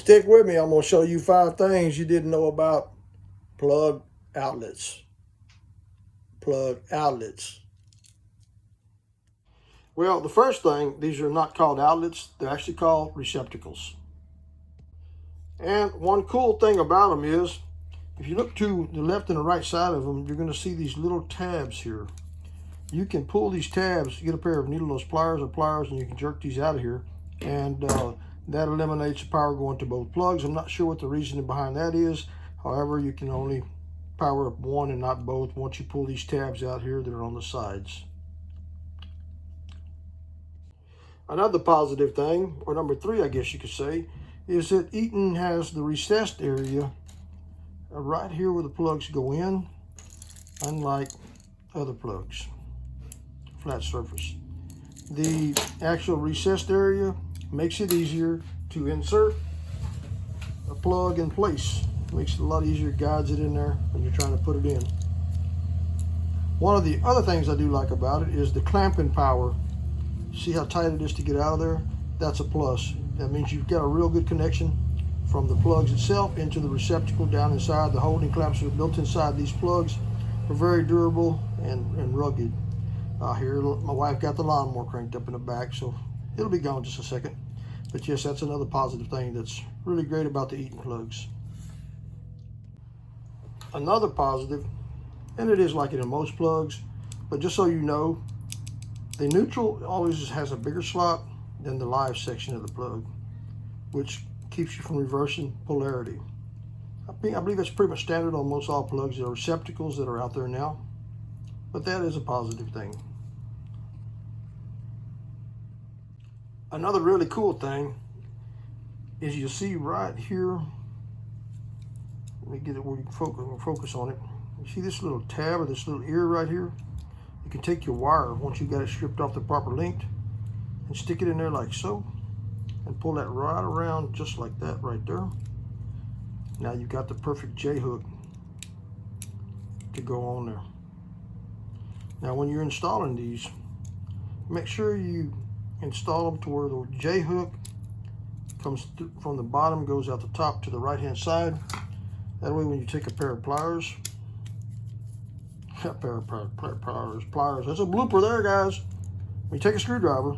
Stick with me. I'm going to show you 5 things you didn't know about plug outlets. Plug outlets. Well, the first thing, these are not called outlets. They're actually called receptacles. And one cool thing about them is, if you look to the left and the right side of them, you're going to see these little tabs here. You can pull these tabs, get a pair of needle nose pliers or pliers, and you can jerk these out of here. And that eliminates the power going to both plugs. I'm not sure what the reasoning behind that is. However, you can only power up one and not both once you pull these tabs out here that are on the sides. Another positive thing, or number 3, I guess you could say, is that Eaton has the recessed area right here where the plugs go in, unlike other plugs, flat surface. The actual recessed area makes it easier to insert a plug in place. Makes it a lot easier, guides it in there when you're trying to put it in. One of the other things I do like about it is the clamping power. See how tight it is to get out of there? That's a plus. That means you've got a real good connection from the plugs itself into the receptacle down inside. The holding clamps are built inside these plugs. They're very durable and rugged. Here, my wife got the lawnmower cranked up in the back, so it'll be gone in just a second. But yes, that's another positive thing that's really great about the Eaton plugs. Another positive, and it is like it in most plugs, but just so you know, the neutral always has a bigger slot than the live section of the plug, which keeps you from reversing polarity. I believe that's pretty much standard on most all plugs. There are receptacles that are out there now, but that is a positive thing. Another really cool thing is you see right here, let me get it where you can focus on it. You see this little tab or this little ear right here? You can take your wire, once you've got it stripped off the proper length, and stick it in there like so, and pull that right around just like that right there. Now you've got the perfect J-hook to go on there. Now when you're installing these, make sure you install them to where the J-hook comes from the bottom, goes out the top to the right hand side. That way when you take a pair of pliers, pliers, that's a blooper there, guys. When you take a screwdriver,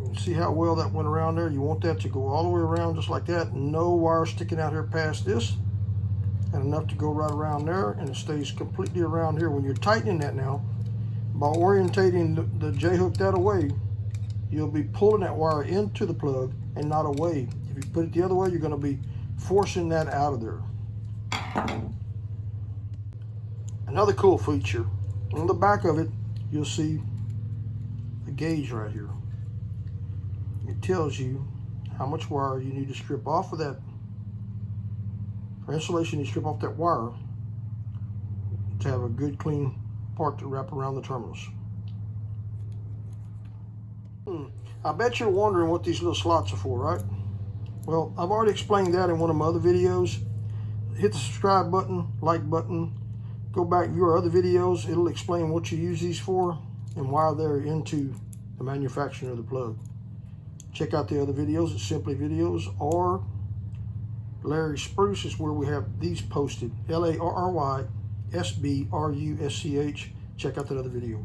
you see how well that went around there? You want that to go all the way around just like that. No wire sticking out here past this, and enough to go right around there, and it stays completely around here. When you're tightening that now, by orientating the J-hook that way, you'll be pulling that wire into the plug and not away. If you put it the other way, you're going to be forcing that out of there. Another cool feature, on the back of it, you'll see a gauge right here. It tells you how much wire you need to strip off of that. For insulation, you strip off that wire to have a good clean part to wrap around the terminals. I bet you're wondering what these little slots are for, right? Well, I've already explained that in one of my other videos. Hit the subscribe button, like button, go back view our other videos. It'll explain what you use these for and why they're into the manufacturing of the plug. Check out the other videos at Simply Videos, or Larry Spruce is where we have these posted. LarrySbrusch. Check out that other video.